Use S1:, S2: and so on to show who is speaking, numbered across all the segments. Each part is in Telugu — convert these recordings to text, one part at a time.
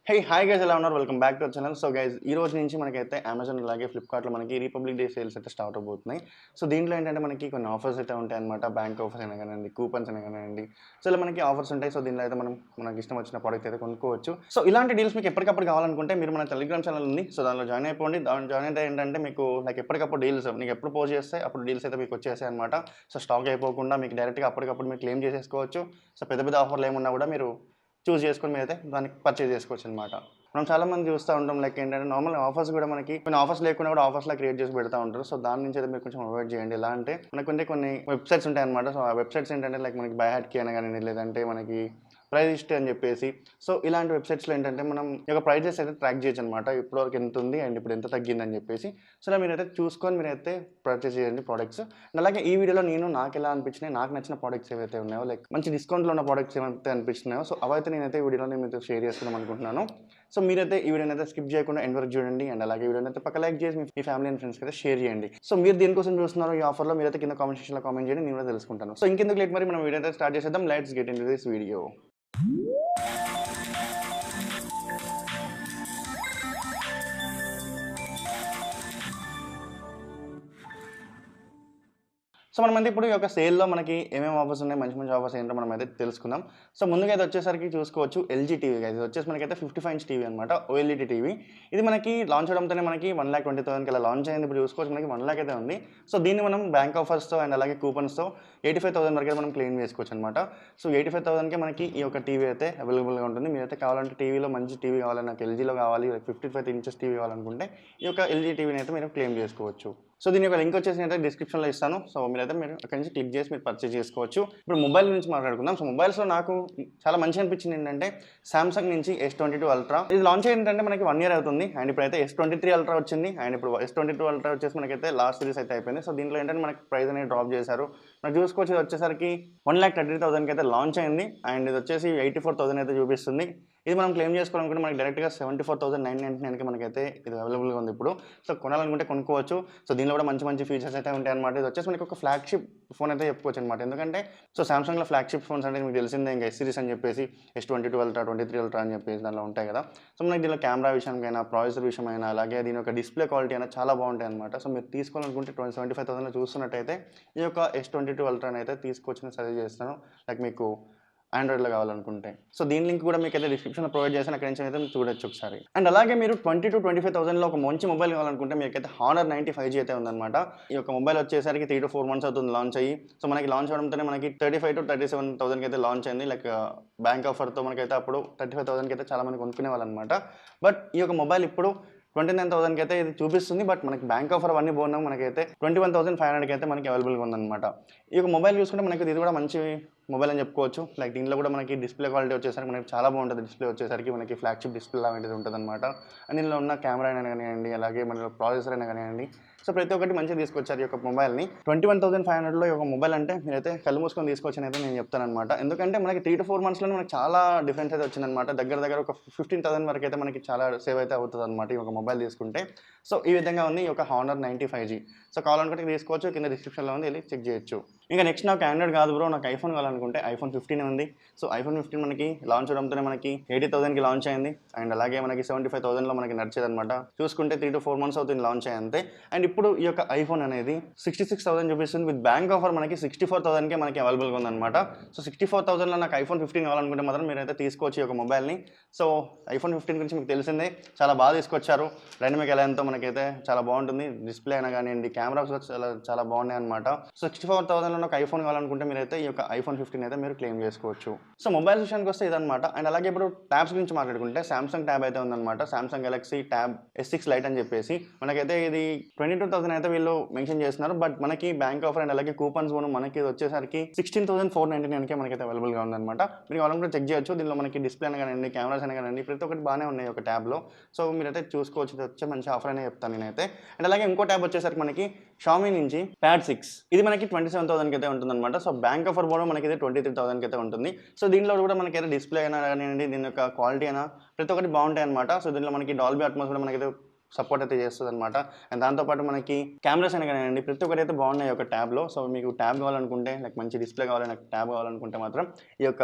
S1: హాయ్ గైస్, ఎలా ఉన్నారు? Welcome back to our channel. So guys, ఈ రోజు నుంచి మనకైతే అమెజాన్ అలాగే ఫ్లిప్కార్ట్లో మనకి రిపబ్లిక్ డే సేల్స్ అయితే స్టార్ట్ అవబోతున్నాయి. సో దీంట్లో ఏంటంటే మనకి కొన్ని ఆఫర్స్ అయితే ఉంటాయన్నమాట. బ్యాంక్ ఆఫర్స్ అయినా కానివ్వండి, కూపన్స్ అయినా కానివ్వండి. సో ఇలా మనకి ఆఫర్స్ ఉంటాయి. సో దీనిలో అయితే మనకి ఇష్టం వచ్చిన ప్రోడక్ట్ అయితే కొనుక్కోవచ్చు. సో ఇలాంటి డీల్స్ మీకు ఎప్పటికప్పుడు కావాలనుకుంటే మీరు మన టెలిగ్రామ్ ఛానల్ ఉంది. సో దానిలో జాయిన్ అయిపోండి. దాని జాయిన్ అయితే ఏంటంటే మీకు ఎప్పటికప్పుడు డీల్స్ మీకు ఎప్పుడు పోస్ట్ చేస్తే అప్పుడు డీల్స్ అయితే మీకు వచ్చేసాయి అనమాట. సో స్టాక్ అయిపోకుండా మీకు డైరెక్ట్గా అప్పటికప్పుడు మీరు క్లెయిమ్ చేసేసుకోవచ్చు. సో పెద్ద పెద్ద ఆఫర్లు ఏమున్నా కూడా మీరు చూస్ చేసుకొని మీరైతే దాన్ని పర్చేజ్ చేసుకోవచ్చు అనమాట. మనం చాలామంది చూస్తూ ఉంటాం. ఏంటంటే నార్మల్ ఆఫర్స్ కూడా మనకి కొన్ని ఆఫర్స్ లేకుండా కూడా ఆఫర్స్లా క్రియేట్ చేసి పెడతా ఉంటారు. సో దాని నుంచి అయితే మీరు కొంచెం అవాయిడ్ చేయండి. ఎలా అంటే మనకుంటే కొన్ని వెబ్సైట్స్ ఉంటాయి అనమాట. సో ఆ వెబ్సైట్స్ ఏంటంటే మనకి బై హ్యాట్కి అయినా కానీ, లేదంటే మనకి ప్రైస్ హిస్టరీ అని చెప్పేసి, సో ఇలాంటి వెబ్సైట్స్లో ఏంటంటే మనం ఈ యొక్క ప్రైజెస్ అయితే ట్రాక్ చేయొచ్చు అనమాట. ఇప్పటివరకు ఎంత ఉంది అండ్ ఇప్పుడు ఎంత తగ్గిందని చెప్పేసి. సో ఇలా మీరైతే చూసుకొని మీరైతే పర్చేస్ చేయండి ప్రోడక్ట్స్. అండ్ అలాగే ఈ వీడియోలో నాకు ఎలా అనిపించినాయి, నాకు నచ్చిన ప్రోడక్ట్స్ ఏవైతే ఉన్నాయో, మంచి డిస్కౌంట్లో ఉన్న ప్రోడక్ట్స్ ఏమైతే అనిపించినాయో, సో అవైతే నేనైతే ఈ వీడియోలో మీతో షేర్ చేసుకుందాం అనుకుంటున్నాను. సో మీరైతే ఈ వీడియోని అయితే స్కిప్ చేయకుండా ఎండ్ వరకు చూడండి. అండ్ అలాగే వీడియోని అయితే పక్క లైక్ చేసి మీ ఫ్యామిలీ అండ్ ఫ్రెండ్స్కి అయితే షేర్ చేయండి. సో మీరు దేనికోసం చూస్తున్నారో ఈ ఆఫర్లో మీరైతే కింద కామెంట్ సెక్షన్లో కామెంట్ చేయండి, నేను కూడా తెలుసుకుంటాను. సో ఇంకెందుకు లేట్, మరి మనం వీడియో అయితే స్టార్ట్ చేసేద్దాం. Let's get into this video. So మనమైతే ఇప్పుడు ఈ యొక్క సేల్లో మనకి ఏమేమి ఆఫర్స్ ఉన్నాయి, మంచి మంచి ఆఫర్స్ ఏంటో మనం అయితే తెలుసుకుందాం. సో ముందుగా అయితే వచ్చేసరికి చూసుకోవచ్చు ఎల్జీ టీవీ ఇది వచ్చేసి మనకైతే 55 ఇంచ్ టీవీ అనమాట, ఓఎల్ఈడి టీవీ. ఇది మనకి లాంచ్ అవడంతోనే మనకి 1,20,000 అలా లాంచ్ అయింది. ఇప్పుడు చూసుకోవచ్చు మనకి 1 lakh అయితే ఉంది. సో దీన్ని మనం బ్యాంక్ ఆఫర్స్తో అండ్ అలాగే కూపన్స్తో 85,000 వరకు మనం క్లెయిమ్ చేసుకోవచ్చు అనమాట. సో 85,000కే మనకి ఈ యొక్క టీవీ అయితే అవైలబుల్గా ఉంటుంది. మీరైతే కావాలంటే టీవీలో మంచి టీవీ కావాలి, నాకు ఎల్జీలో కావాలి, 55 ఇంచెస్ టీవీ కావాలనుకుంటే ఈ యొక్క ఎల్జీ టీవీని అయితే మీరు క్లెయిమ్ చేసుకోవచ్చు. సో దీని యొక్క లింక్ వచ్చేసి అయితే డిస్క్రిప్షన్లో ఇస్తాను. సో మీరైతే మీరు అక్కడి నుంచి క్లిక్ చేసి మీరు పర్చేజ్ చేసుకోవచ్చు. ఇప్పుడు మొబైల్ నుంచి మాట్లాడుకుందాం. సో మొబైల్స్లో నాకు చాలా మంచి అనిపించింది ఏంటంటే సామ్సంగ్ నుంచి S22 అల్ట్రా. ఇది లాంచ్ ఏంటంటే మనకి 1 year అవుతుంది. అండ్ ఇప్పుడైతే S23 అల్ట్రా వచ్చింది. అండ్ ఇప్పుడు S22 అల్ట్రా వచ్చేసి మనకైతే లాస్ట్ సిరీస్ అయితే అయిపోయింది. సో దీంట్లో ఏంటంటే మనకి ప్రైస్ అనేది డ్రాప్ చేశారు. నాకు చూసుకోవచ్చు, ఇది వచ్చేసరికి 1,30,000కి అయితే లాంచ్ అయింది. అండ్ ఇది వచ్చేసి 84,000 అయితే చూపిస్తుంది. ఇది మనం క్లెయిమ్ చేసుకోవాలనుకుంటే మనకి డైరెక్ట్గా 74,999కి మనకైతే ఇది అవైలబుల్గా ఉంది ఇప్పుడు. సో కొనాలనుకుంటే కొనుక్కోవచ్చు. సో దీనిలో కూడా మంచి మంచి ఫీచర్స్ అయితే ఉంటాయి అనమాట. ఇది వచ్చేసి మనకి ఒక ఫ్లాగ్షిప్ ఫోన్ అయితే చెప్పుకోవచ్చు అనమాట. ఎందుకంటే సో సామ్సంగ్లో ఫ్లాగ్షిప్ ఫోన్స్ అంటే మీకు తెలిసిందే, ఇంకా ఎస్ సిరీస్ అని చెప్పేసి S22 అల్ట్రా, 23 అల్ట్రా అని చెప్పేసి దానిలో ఉంటాయి కదా. సో మనకి దీనిలో కెమెరా విషయంకైనా, ప్రాసెసర్ విషయమైనా, అలాగే దీని యొక్క డిస్ప్లే క్వాలిటీ అయినా చాలా బాగుంటాయి అనమాట. సో మీరు తీసుకోవాలనుకుంటే 75,000లో చూస్తున్నట్టయితే ఈ యొక్క S22 అల్ట్రాని అయితే తీసుకోవచ్చని సజెస్ట్ చేస్తాను. మీకు ఆండ్రాయిడ్లో కావాలనుకుంటే. సో దీని లింక్ కూడా మీకు అయితే డిస్క్రిప్షన్లో ప్రొవైడ్ చేస్తాను, అక్కడి నుంచి అయితే మీరు చూడొచ్చు ఒకసారి. అండ్ అలాగే మీరు 20,000 to 25,000లో ఒక మంచి మొబైల్ కావాలనుకుంటే మీకైతే Honor 90 5G అయితే ఉందన్నమాట. ఈ యొక్క మొబైల్ వచ్చేసరికి 3 to 4 months అవుతుంది లాంచ్ అయ్యి. సో మనకి లాంచ్ అవడంతోనే మనకి 35,000 to 37,000కి అయితే లాంచ్ అయింది. బ్యాంక్ ఆఫర్తో మనకైతే అప్పుడు 35,000కి అయితే చాలా మంది కొనుక్కునే వాళ్ళు అనమాట. బట్ ఈ యొక్క మొబైల్ ఇప్పుడు 29,000కి అయితే ఇది చూపిస్తుంది. బట్ మనకి బ్యాంక్ ఆఫర్ అవన్నీ పోయినా మనకైతే 21,500కి అయితే మనకి అవైలబుల్గా ఉందన్నమాట. ఈ యొక్క మొబైల్ చూసుకుంటే మనకి ఇది కూడా మంచి మొబైల్ అని చెప్పుకోవచ్చు. దీంట్లో కూడా మనకి డిస్ప్లే క్వాలిటీ వచ్చేసరికి మనకి చాలా బాగుంటుంది. డిస్ప్లే వచ్చేసరికి మనకి ఫ్లాగ్షిప్ డిస్ప్లే లాంటిది ఉంటుంది అనమాట. అండ్ దీనిలో ఉన్న కెమెరా అయినా కానివ్వండి, అలాగే మన ప్రాసెసర్ అయినా కానివ్వండి, సో ప్రతి ఒక్కటి మంచిగా తీసుకొచ్చారు ఈ యొక్క మొబైల్ని. 21,500లో ఈ యొక్క మొబైల్ అంటే మీరైతే కళ్ళు మూసుకొని తీసుకొచ్చిన అయితే నేను చెప్తాను అనమాట. ఎందుకంటే మనకి 3 to 4 monthsలో మనకి చాలా డిఫరెన్స్ అయితే వచ్చిందనమాట. దగ్గర ఒక 15,000 వరకు అయితే మనకి చాలా సేవ్ అయితే అవుతుంది అనమాట ఈ యొక్క మొబైల్ తీసుకుంటే. సో ఈ విధంగా ఉంది ఈ యొక్క Honor 90 5G. సో కావాలనుకుంటే తీసుకోవచ్చు, కింద డిస్క్రిప్షన్లో ఉంది, వెళ్ళి చెక్ చేయొచ్చు. ఇంకా నెక్స్ట్ నాకు ఆండ్రాయిడ్ కాదు బ్రో, నాకు ఐఫోన్ కావాలనుకుంటే iPhone 15 ఉంది. సో iPhone 15 మనకి లాంచ్ అవడంతోనే మనకి 80,000కి లాంచ్ అయింది. అండ్ అలాగే మనకి 75,000లో మనకి నడిచేది అనమాట. చూసుకుంటే 3 to 4 months అవుతుంది లాంచ్ అయ్యి అంతే. అండ్ ఇప్పుడు ఈ యొక్క ఐఫోన్ అనేది 66,000 చూపిస్తుంది. విత్ బ్యాంక్ ఆఫర్ మనకి 64,000కే మనకి అవైలబుల్గా ఉందన్నమాట. సో 64,000లో నాకు iPhone 15 కావాలనుకుంటే మాత్రం మీరైతే తీసుకోవచ్చు ఈ యొక్క మొబైల్ని. సో iPhone 15 గురించి మీకు తెలిసిందే, చాలా బాగా తీసుకొచ్చారు. డైనమిక్ ఎలాంతో మనకైతే చాలా బాగుంటుంది. డిస్ప్లే అయినా కానివ్వండి, కెమెరాస్ చాలా బాగున్నాయి అనమాట. సో 64,000లో నాకు ఐఫోన్ కావాలనుకుంటే మీరైతే ఈ యొక్క iPhone 15 అయితే మీరు క్లెయిమ్ చేసుకోవచ్చు. సో మొబైల్ విషయానికి వస్తే ఇదనమాట. అండ్ అలాగే ఇప్పుడు ట్యాబ్స్ గురించి మాట్లాడుకుంటే సామ్సంగ్ ట్యాబ్ అయితే ఉందన్నమాట. Samsung Galaxy tab S6 light అని చెప్పేసి మనకైతే ఇది 22,000 అయితే వీళ్ళు మెన్షన్ చేస్తున్నారు. బట్ మనకి బ్యాంక్ ఆఫర్ అండ్ అలాగే కూపన్స్ పోను మనకి ఇది వచ్చేసరికి 16,499కే మనకైతే అవైలబుల్గా ఉందన్నమాట. మీరు కావాలనుకుంటే చెక్ చేయొచ్చు. దీనిలో మనకి డిస్ప్లే అయినా కానివ్వండి, కెమెరాస్ అయినా కానివ్వండి, ప్రతి ఒక్కటి బాగానే ఉన్నాయి ఒక ట్యాబ్లో. సో మీరైతే చూసుకోవచ్చు, ఇది వచ్చే మంచి ఆఫర్ అనే చెప్తాను నేనైతే. అండ్ అలాగే ఇంకో ట్యాబ్ వచ్చేసరికి మనకి Xiaomi నుంచి Pad 6, ఇది మనకి 27,000కి అయితే ఉంటుందన్నమాట. సో బ్యాంక్ ఆఫర్ కూడా మనకి 23,000కి అయితే ఉంటుంది. సో దీనిలో కూడా మనకైతే డిస్ప్లే అయినా కానివ్వండి, దీని యొక్క క్వాలిటీ అయినా ప్రతి ఒక్కటి బాగుంటాయి అనమాట. సో దీనిలో మనకి డాల్బీ అట్మాస్ కూడా మనకైతే సపోర్ట్ అయితే చేస్తుంది అనమాట. అండ్ దాంతోపాటు మనకి కెమెరాస్ అయినా కానివ్వండి, ప్రతి ఒక్కటి అయితే బాగున్నాయి ఒక ట్యాబ్లో. సో మీకు ట్యాబ్ కావాలనుకుంటే మంచి డిస్ప్లే కావాలి, నాకు ట్యాబ్ కావాలనుకుంటే మాత్రం ఈ యొక్క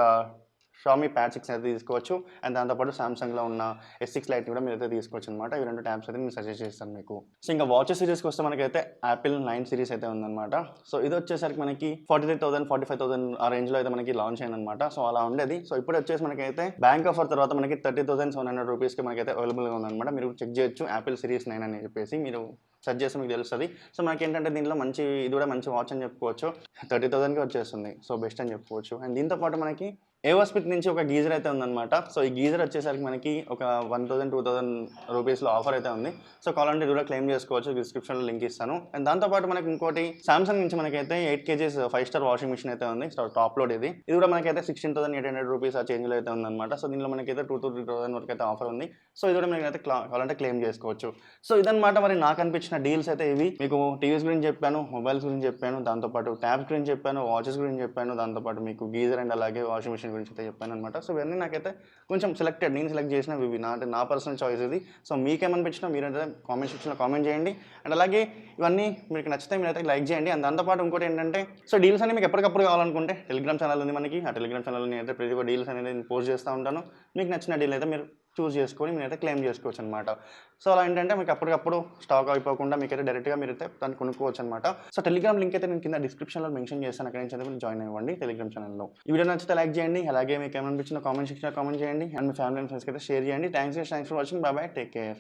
S1: షామీ ప్యాడ్ 6 అయితే తీసుకోవచ్చు. అండ్ దాంతోపాటు సామ్సంగ్‌లో ఉన్న S6 లైట్‌ని కూడా మీరైతే తీసుకోవచ్చు అనమాట. ఈ 2 ట్యాబ్స్ అయితే నేను సజెస్ట్ చేస్తాను మీకు. సో ఇంకా వాచెస్ సిరీస్‌కి వస్తే మనకైతే యాపిల్ 9 సిరీస్ అయితే ఉందన్నమాట. సో ఇది వచ్చేసరికి మనకి 43,000, 45,000 ఆ రేంజ్‌లో అయితే మనకి లాంచ్ అయిందన్నమాట. సో అలా ఉండేది. సో ఇప్పుడు వచ్చేసి మనకైతే బ్యాంక్ ఆఫర్ తర్వాత మనకి 30,700 రూపీస్‌కి మనకైతే అవైలబుల్‌గా ఉందన్నమాట. మీరు చెక్ చేయొచ్చు యాపిల్ సిరీస్ 9 అని చెప్పేసి మీరు సెర్చ్ చేస్తే మీకు తెలుస్తది. సో మనకేంటంటే దీనిలో మంచి ఇది కూడా మంచి వాచ్ అని చెప్పుకోవచ్చు. 30,000కి వచ్చేస్తుంది. సో బెస్ట్ అని చెప్పుకోవచ్చు. అండ్ దీంతో పాటు మనకి ఏవోస్పిక్ నుంచి ఒక గీజర్ అయితే ఉందన్నమాట. సో ఈ గీజర్ వచ్చేసరికి మనకి ఒక 1,000, 2,000 రూపీస్‌లో ఆఫర్ అయితే ఉంది. సో కావాలంటే ఇది కూడా క్లెయిమ్ చేసుకోవచ్చు. డిస్క్రిప్షన్‌లో లింక్ ఇస్తాను. అండ్ దాంతో పాటు మనకి ఇంకోటి సామ్సంగ్ నుంచి మనకైతే 8 కేజీస్ 5 స్టార్ వాషింగ్ మిషన్ అయితే ఉంది. సో టాప్ లోడ్ ఇది. ఇది కూడా మనకైతే 16,800 రూపీస్ ఆ చేంజ్‌లో అయితే ఉందన్నమాట. సో దీనిలో మనకైతే 2,000-3,000 వరకు అయితే ఆఫర్ ఉంది. సో ఇది కూడా మీరైతే కావాలంటే క్లెయిమ్ చేసుకోవచ్చు. సో ఇదన్నమాట మరి నాకు అనిపించిన డీల్స్ అయితే ఇవి. మీకు టీవీస్ గురించి చెప్పాను, మొబైల్స్ గురించి చెప్పాను, దాంతో పాటు ట్యాబ్స్ గురించి చెప్పాను, వాచెస్ గురించి చెప్పాను, దాంతో పాటు మీకు గీజర్ అండ్ అలాగే వాషింగ్ మిషన్ గురించి అయితే చెప్పాను అనమాట. సో ఇవన్నీ నాకైతే కొంచెం నేను సెలెక్ట్ చేసినవి ఇవి. నా పర్సనల్ చాయిస్ ఇది. సో మీకేమనిపించినా మీరైతే కామెంట్ సెక్షన్‌లో కామెంట్ చేయండి. అండ్ అలాగే ఇవన్నీ మీకు నచ్చితే మీరైతే లైక్ చేయండి. అండ్ దాంతో పాటు ఇంకోటి ఏంటంటే సో డీల్స్ అనేవి మీకు ఎప్పటికప్పుడు కావాలనుకుంటే టెలిగ్రామ్ ఛానల్ ఉంది మనకి. ఆ టెలిగ్రామ్ ఛానల్‌లో నేనైతే ప్రతి ఒక్క డీల్స్ అనేది నేను పోస్ట్ చేస్తూ ఉంటాను. మీకు నచ్చిన డీల్ అయితే మీరు చూస్ చేసుకొని మీరైతే క్లెయిమ్ చేసుకోవచ్చు అనమాట. సో అలా ఏంటంటే మీకు అప్పటికప్పుడు స్టాక్ అయిపోకుండా మీకైతే డైరెక్ట్‌గా మీరైతే దాన్ని కొనుక్కోవచ్చు అనమాట. సో టెలిగ్రామ్ లింక్ అయితే నేను కింద డిస్క్రిప్షన్‌లో మెన్షన్ చేస్తాను. అక్కడి నుంచి అయితే మీరు జాయిన్ అవ్వండి టెలిగ్రామ్ ఛానల్‌లో. ఈ వీడియో నచ్చితే లైక్ చేయండి. అలాగే మీకు ఏమనిపించిందో కామెంట్ సెక్షన్‌లో కామెంట్ చేయండి. అండ్ మీ ఫ్యామిలీ అండ్ ఫ్రెండ్స్‌కి అయితే షేర్ చేయండి. Thanks for watching. By by. Take care.